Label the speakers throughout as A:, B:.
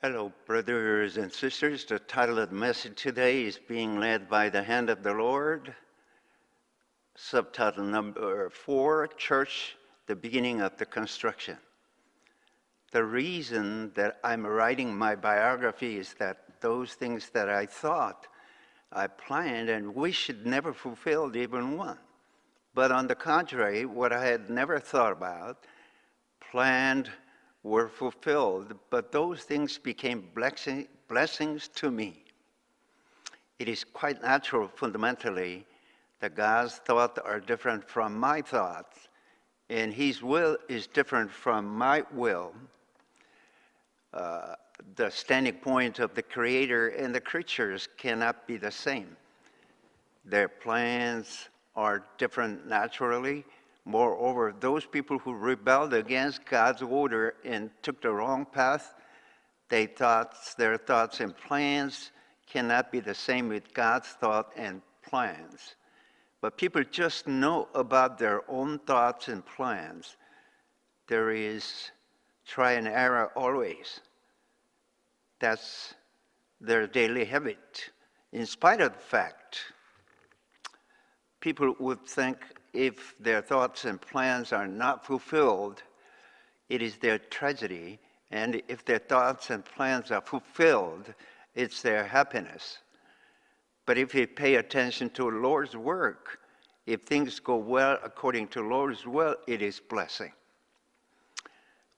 A: Hello, brothers and sisters. The title of the message today is Being Led by the Hand of the Lord. Subtitle number 4, Church, the Beginning of the Construction. The reason that I'm writing my biography is that those things that I thought, I planned and wished never fulfilled even one. But on the contrary, what I had never thought about, planned, were fulfilled, but those things became blessings to me. It is quite natural, fundamentally, that God's thoughts are different from my thoughts, and His will is different from my will. The standing point of the Creator and the creatures cannot be the same. Their plans are different naturally. Moreover, those people who rebelled against God's order and took the wrong path, their thoughts and plans cannot be the same with God's thought and plans. But people just know about their own thoughts and plans. There is try and error always. That's their daily habit. In spite of the fact, people would think if their thoughts and plans are not fulfilled, it is their tragedy. And if their thoughts and plans are fulfilled, it's their happiness. But if we pay attention to the Lord's work, if things go well according to the Lord's will, it is blessing.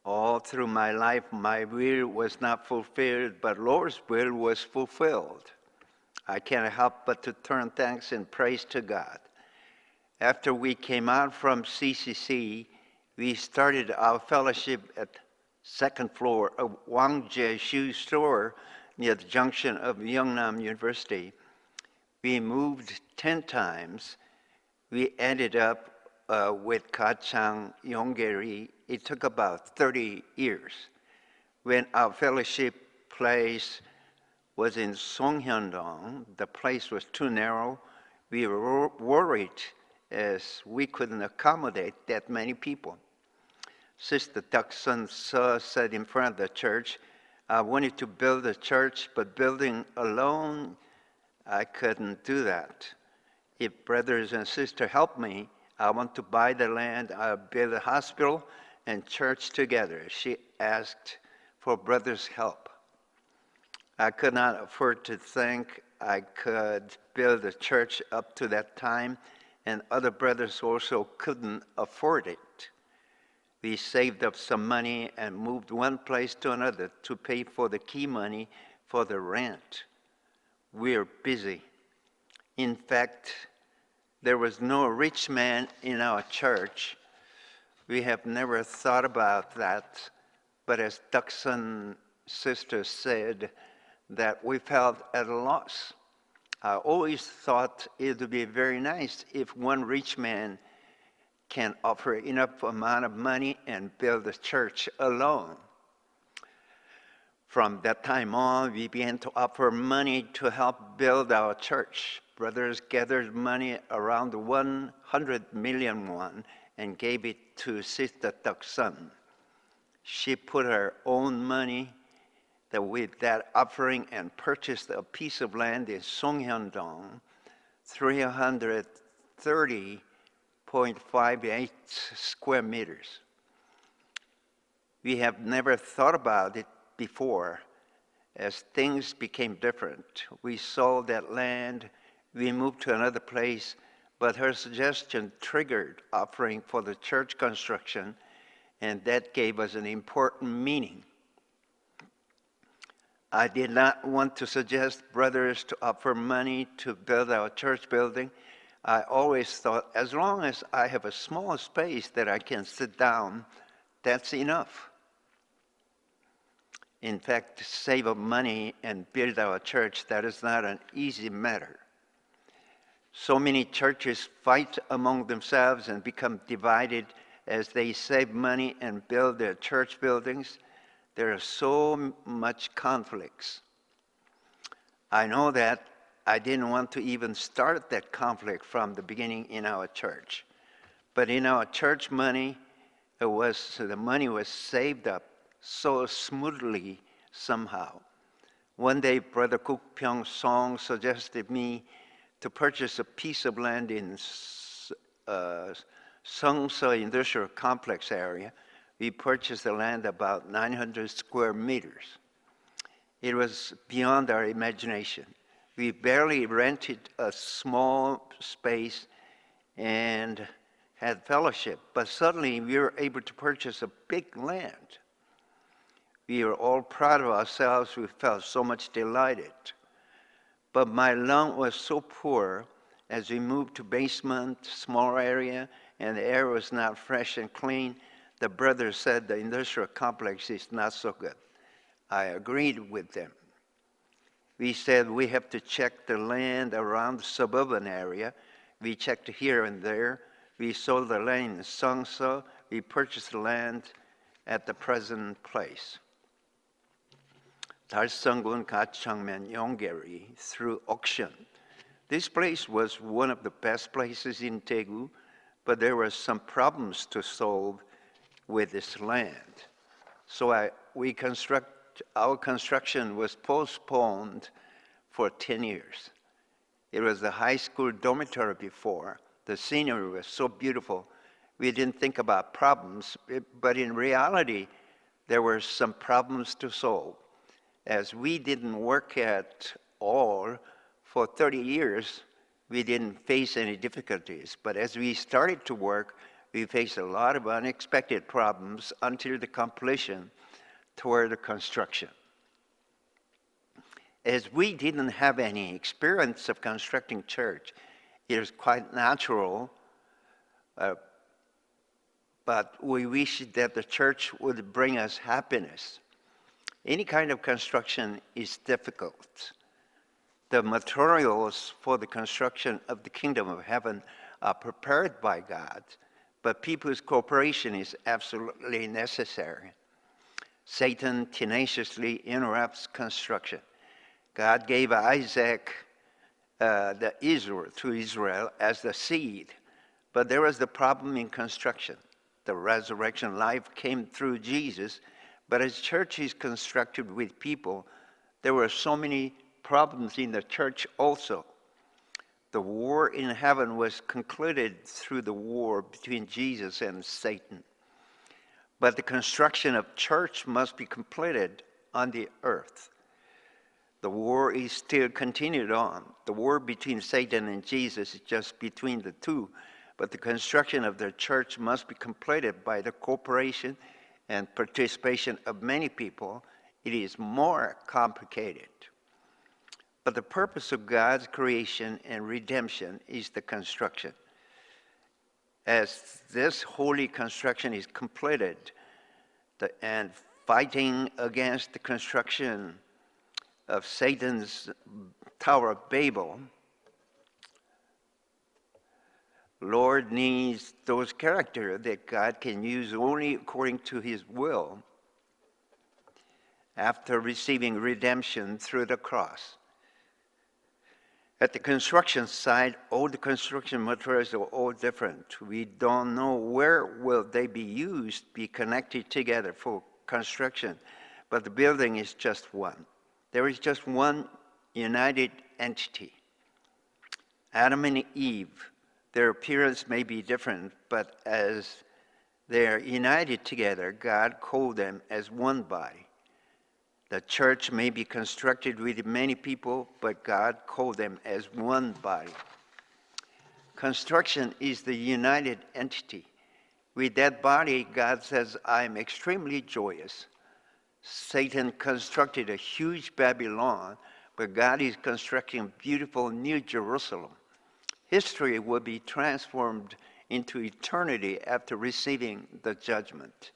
A: All through my life, my will was not fulfilled, but Lord's will was fulfilled. I can't help but to turn thanks and praise to God. After we came out from CCC, we started our fellowship at second floor of Wangjie Shoe Store near the junction of Yeongnam University. We moved 10 times. We ended up with Gachang Yonggeri. It took about 30 years. When our fellowship place was in Songhyun-dong, the place was too narrow. We were worried as we couldn't accommodate that many people. Sister Duckson said in front of the church, I wanted to build a church, but building alone, I couldn't do that. If brothers and sisters help me, I want to buy the land, I'll build a hospital and church together. She asked for brothers' help. I could not afford to think I could build a church up to that time, and other brothers also couldn't afford it. We saved up some money and moved one place to another to pay for the key money for the rent. We're busy. In fact, there was no rich man in our church. We have never thought about that, but as Duckson sister said, that we felt at a loss. I always thought it would be very nice if one rich man can offer enough amount of money and build a church alone. From that time on, we began to offer money to help build our church. Brothers gathered money around 100 million won and gave it to Sister Duckson. She put her own money with that offering and purchased a piece of land in Songhyun-dong, 330.58 square meters. We have never thought about it before. As things became different, we sold that land, we moved to another place, but her suggestion triggered offering for the church construction, and that gave us an important meaning. I did not want to suggest brothers to offer money to build our church building. I always thought as long as I have a small space that I can sit down, that's enough. In fact, to save up money and build our church, that is not an easy matter. So many churches fight among themselves and become divided as they save money and build their church buildings. There are so much conflicts. I know that I didn't want to even start that conflict from the beginning in our church. But in our church money, the money was saved up so smoothly, somehow. One day, Brother Kuk Pyong Song suggested me to purchase a piece of land in Sungsa Industrial Complex area. We purchased the land about 900 square meters. It was beyond our imagination. We barely rented a small space and had fellowship, but suddenly we were able to purchase a big land. We were all proud of ourselves. We felt so much delighted. But my lung was so poor as we moved to basement, small area, and the air was not fresh and clean. The brothers said the industrial complex is not so good. I agreed with them. We said we have to check the land around the suburban area. We checked here and there. We sold the land in Sungsa. We purchased the land at the present place. 달성군 가창면 용계리 through auction. This place was one of the best places in Daegu, but there were some problems to solve with this land. So our construction was postponed for 10 years. It was a high school dormitory before. The scenery was so beautiful. We didn't think about problems, but in reality, there were some problems to solve. As we didn't work at all for 30 years, we didn't face any difficulties. But as we started to work, we faced a lot of unexpected problems until the completion toward the construction. As we didn't have any experience of constructing church, it was quite natural, but we wished that the church would bring us happiness. Any kind of construction is difficult. The materials for the construction of the kingdom of heaven are prepared by God, but people's cooperation is absolutely necessary. Satan tenaciously interrupts construction. God gave Isaac to Israel as the seed, but there was the problem in construction. The resurrection life came through Jesus, but as church is constructed with people, there were so many problems in the church also. The war in heaven was concluded through the war between Jesus and Satan. But the construction of church must be completed on the earth. The war is still continued on. The war between Satan and Jesus is just between the two, but the construction of the church must be completed by the cooperation and participation of many people. It is more complicated. But the purpose of God's creation and redemption is the construction. As this holy construction is completed, and fighting against the construction of Satan's Tower of Babel, Lord needs those characters that God can use only according to his will after receiving redemption through the cross. At the construction site, all the construction materials are all different. We don't know where will they be used, be connected together for construction, but the building is just one. There is just one united entity. Adam and Eve, their appearance may be different, but as they are united together, God called them as one body. The church may be constructed with many people, but God called them as one body. Construction is the united entity. With that body, God says, I am extremely joyous. Satan constructed a huge Babylon, but God is constructing beautiful New Jerusalem. History will be transformed into eternity after receiving the judgment.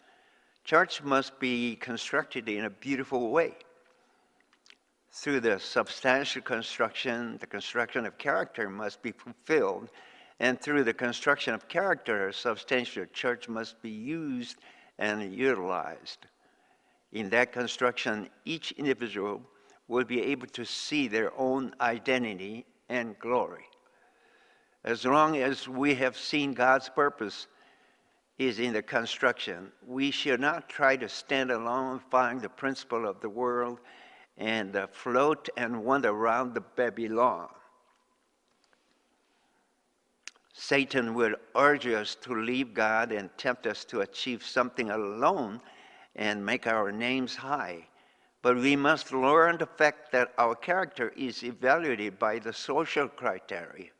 A: Church must be constructed in a beautiful way. Through the substantial construction, the construction of character must be fulfilled, and through the construction of character, substantial church must be used and utilized. In that construction, each individual will be able to see their own identity and glory. As long as we have seen God's purpose is in the construction. We should not try to stand alone, find the principle of the world, and float and wander around the Babylon. Satan will urge us to leave God and tempt us to achieve something alone and make our names high. But we must learn the fact that our character is evaluated by the social criteria,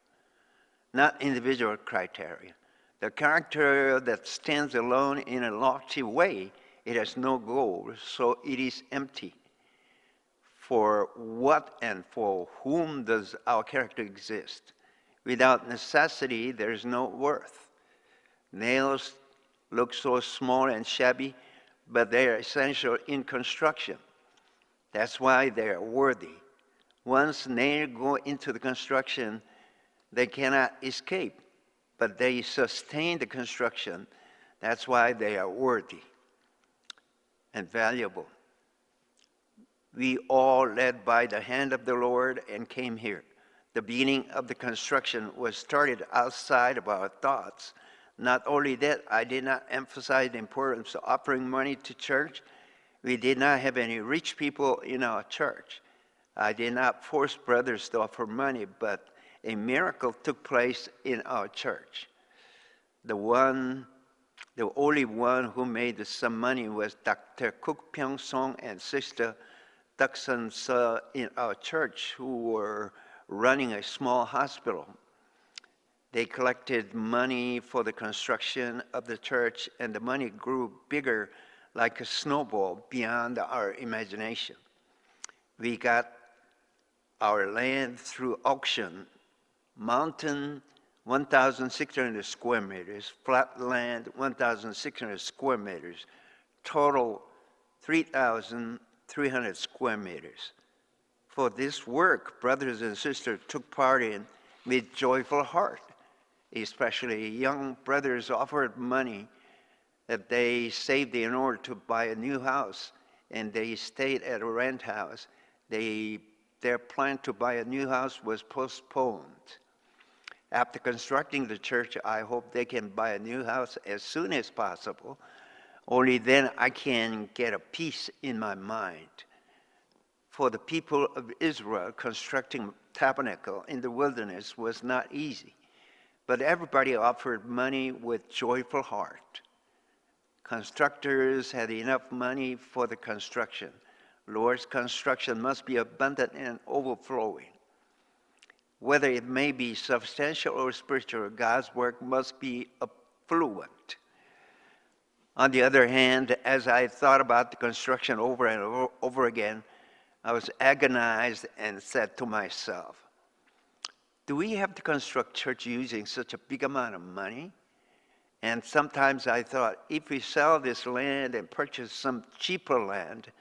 A: not individual criteria. The character that stands alone in a lofty way, it has no goal, so it is empty. For what and for whom does our character exist? Without necessity, there is no worth. Nails look so small and shabby, but they are essential in construction. That's why they are worthy. Once nails go into the construction, they cannot escape, but they sustain the construction. That's why they are worthy and valuable. We all led by the hand of the Lord and came here. The beginning of the construction was started outside of our thoughts. Not only that, I did not emphasize the importance of offering money to church. We did not have any rich people in our church. I did not force brothers to offer money, but a miracle took place in our church. The only one who made some money was Dr. Cook Pyong Song and Sister Duckson Se in our church, who were running a small hospital. They collected money for the construction of the church, and the money grew bigger like a snowball beyond our imagination. We got our land through auction. Mountain, 1,600 square meters. Flat land, 1,600 square meters. Total, 3,300 square meters. For this work, brothers and sisters took part in with joyful heart. Especially young brothers offered money that they saved in order to buy a new house, and they stayed at a rent house. Their plan to buy a new house was postponed. After constructing the church, I hope they can buy a new house as soon as possible. Only then I can get a peace in my mind. For the people of Israel, constructing tabernacle in the wilderness was not easy, but everybody offered money with joyful heart. Constructors had enough money for the construction. Lord's construction must be abundant and overflowing. Whether it may be substantial or spiritual, God's work must be affluent. On the other hand, as I thought about the construction over and over again, I was agonized and said to myself, do we have to construct church using such a big amount of money? And sometimes I thought, if we sell this land and purchase some cheaper land,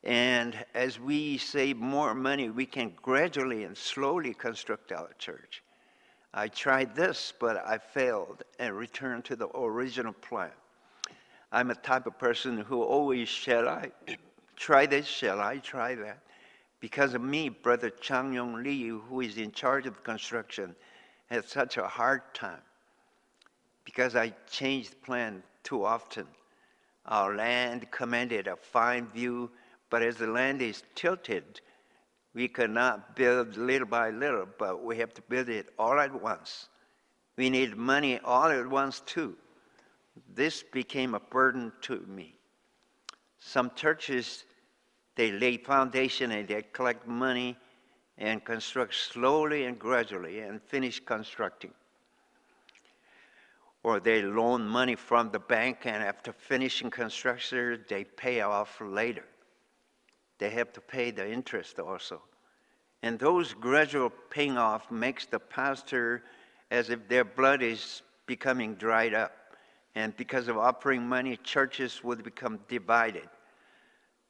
A: and as we save more money, we can gradually and slowly construct our church. I tried this, but I failed and returned to the original plan. I'm a type of person who always, shall I try this, shall I try that? Because of me, Brother HyunRaiLee's, who is in charge of construction, had such a hard time. Because I changed plan too often. Our land commanded a fine view, but as the land is tilted, we cannot build little by little, but we have to build it all at once. We need money all at once too. This became a burden to me. Some churches, they lay foundation and they collect money and construct slowly and gradually and finish constructing. Or they loan money from the bank, and after finishing construction, they pay off later. They have to pay the interest also. And those gradual paying off makes the pastor as if their blood is becoming dried up. And because of offering money, churches would become divided.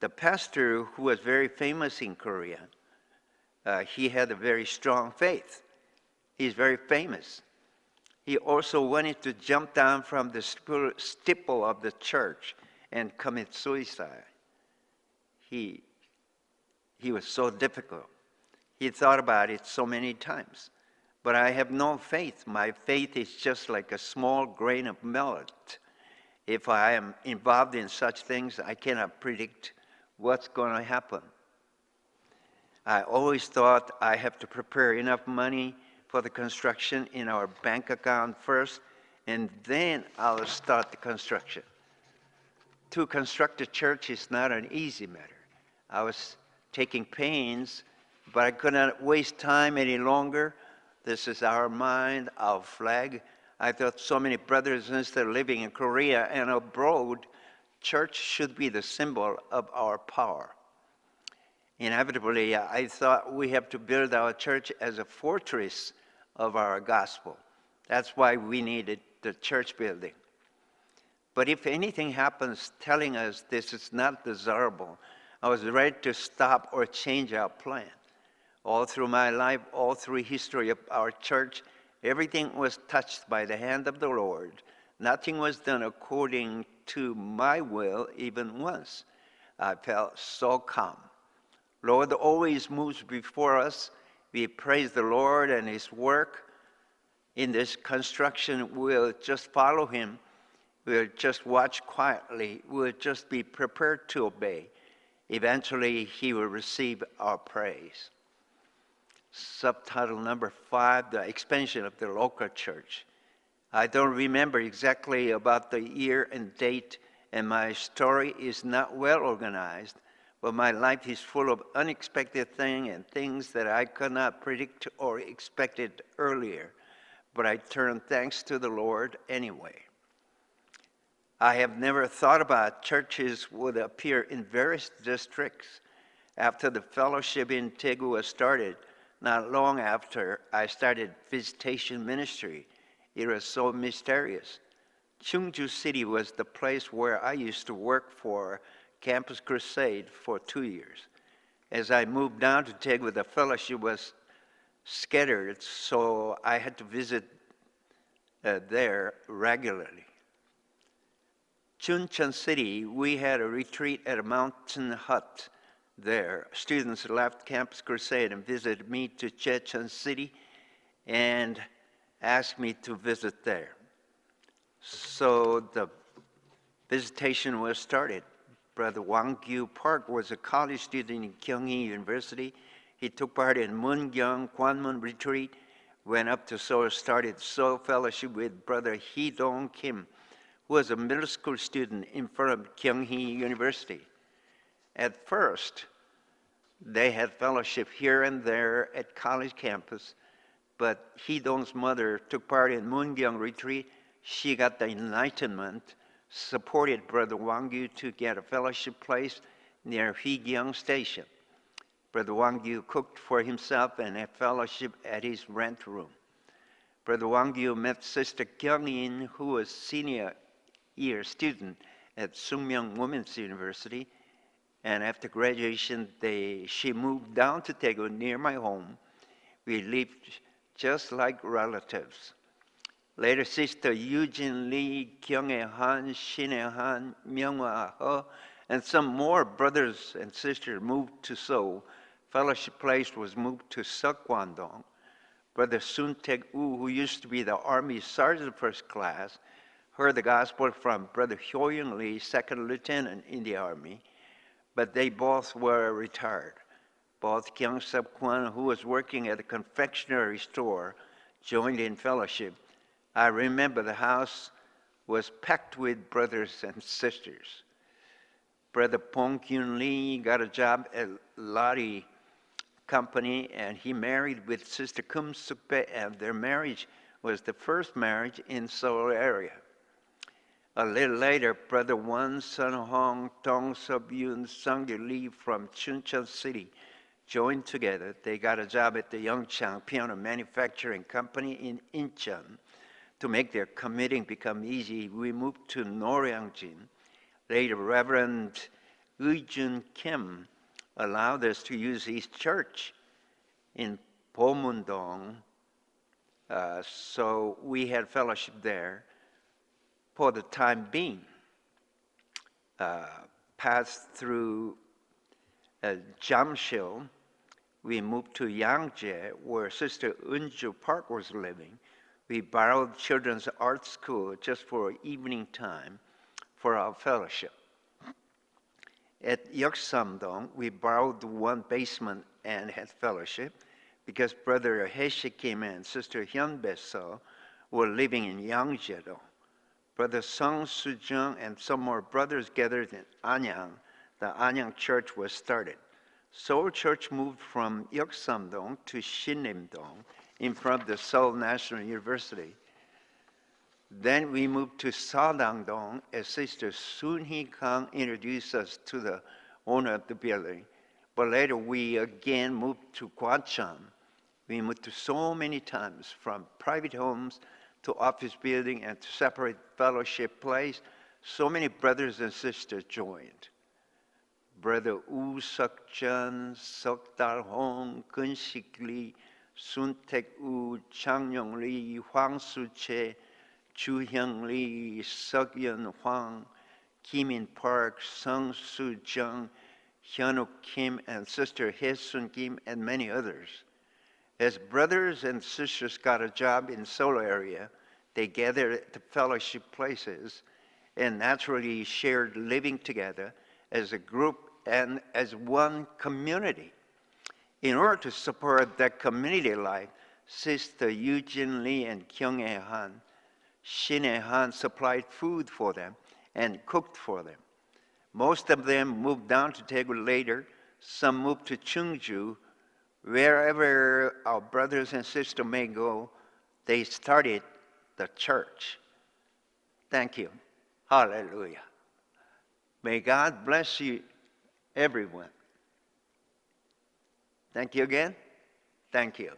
A: The pastor, who was very famous in Korea, he had a very strong faith. He's very famous. He also wanted to jump down from the steeple of the church and commit suicide. He was so difficult. He thought about it so many times. But I have no faith. My faith is just like a small grain of millet. If I am involved in such things, I cannot predict what's going to happen. I always thought I have to prepare enough money for the construction in our bank account first, and then I'll start the construction. To construct a church is not an easy matter. I was taking pains, but I could not waste time any longer. This is our mind, our flag. I thought so many brothers and sisters living in Korea and abroad, church should be the symbol of our power. Inevitably, I thought we have to build our church as a fortress of our gospel. That's why we needed the church building. But if anything happens telling us this is not desirable, I was ready to stop or change our plan. All through my life, all through history of our church, everything was touched by the hand of the Lord. Nothing was done according to my will even once. I felt so calm. Lord always moves before us. We praise the Lord and His work. In this construction, we'll just follow Him. We'll just watch quietly. We'll just be prepared to obey. Eventually, He will receive our praise. Subtitle number 5, the expansion of the local church. I don't remember exactly about the year and date, and my story is not well organized, but my life is full of unexpected things and things that I could not predict or expected earlier. But I turn thanks to the Lord anyway. I have never thought about churches would appear in various districts. After the fellowship in Daegu was started, not long after I started visitation ministry, it was so mysterious. Chungju City was the place where I used to work for Campus Crusade for 2 years. As I moved down to Daegu, the fellowship was scattered, so I had to visit there regularly. Chuncheon City, we had a retreat at a mountain hut there. Students left Campus Crusade and visited me to Jecheon City and asked me to visit there. So the visitation was started. Brother Wang-Gyu Park was a college student in Kyunghee University. He took part in Mungyang Kwanmun retreat, went up to Seoul, started Seoul Fellowship with Brother Hee-dong Kim, who was a middle school student in front of Kyunghee University. At first, they had fellowship here and there at college campus, but Hee-dong's mother took part in Mungyang retreat. She got the enlightenment, supported Brother Wang-Gyu to get a fellowship place near Hwigyang Station. Brother Wang-Gyu cooked for himself and had fellowship at his rent room. Brother Wang-Gyu met Sister Kyung-in, who was senior year student at Sungmyeong Women's University, and after graduation, she moved down to Daegu near my home. We lived just like relatives. Later, Sister Eugene Lee, Kyung-hee Han, Shin-hee Han, Myung-hwa Ho, and some more brothers and sisters moved to Seoul. Fellowship place was moved to Seokkwandong. Brother Sun Taek-woo, who used to be the Army Sergeant First Class, heard the gospel from Brother HyunRaiLee's 2nd Lieutenant in the Army, but they both were retired. Both Kyung Sub-kwon, who was working at a confectionery store, joined in fellowship. I remember the house was packed with brothers and sisters. Brother Pong Kyun Lee got a job at Lottie Company, and he married with Sister Kum Suk-bae, and their marriage was the first marriage in Seoul area. A little later, Brother Won Sun Hong, Dong Sub-yoon, Sung-gil Lee from Chuncheon City joined together. They got a job at the Youngchang Piano Manufacturing Company in Incheon. To make their commuting become easy, we moved to Noryangjin. Later, Reverend Eui-jun Kim allowed us to use his church in Pomundong, so we had fellowship there for the time being. Passed through Jamsil, we moved to Yangjae, where Sister Eunju Park was living. We borrowed children's art school just for evening time. for our fellowship. At Yeoksamdong, we borrowed one basement and had fellowship because Brother Heshe Kim and Sister Hyun Beso were living in Yangjedo. Brother Sung Soo-jung and some more brothers gathered in Anyang. The Anyang church was started. Seoul Church moved from Yeoksamdong to Shinrimdong in front of the Seoul National University. Then we moved to Sadangdong as Sister Soon Hee Kang introduced us to the owner of the building. But later we again moved to Gwacheon. We moved to so many times from private homes to office building and to separate fellowship place. So many brothers and sisters joined. Brother Woo Seok-jun, Seok-dal Hong, Keun-sik Lee, Sun Taek-woo, Chang Yong-lee, Hwang Soo-che, Chu Hyung-lee, Seok-yeon Hwang, Kim-in Park, Sung Soo-jung, Hyun-wook Kim, and Sister Hye-sun Kim, and many others. As brothers and sisters got a job in Seoul area, they gathered at the fellowship places and naturally shared living together as a group and as one community. In order to support that community life, Sister Eugene Lee and Kyung-hae Han, Shin-hae Han supplied food for them and cooked for them. Most of them moved down to Daegu later. Some moved to Chungju. Wherever our brothers and sisters may go, they started the church. Thank you. Hallelujah. May God bless you, everyone. Thank you again. Thank you.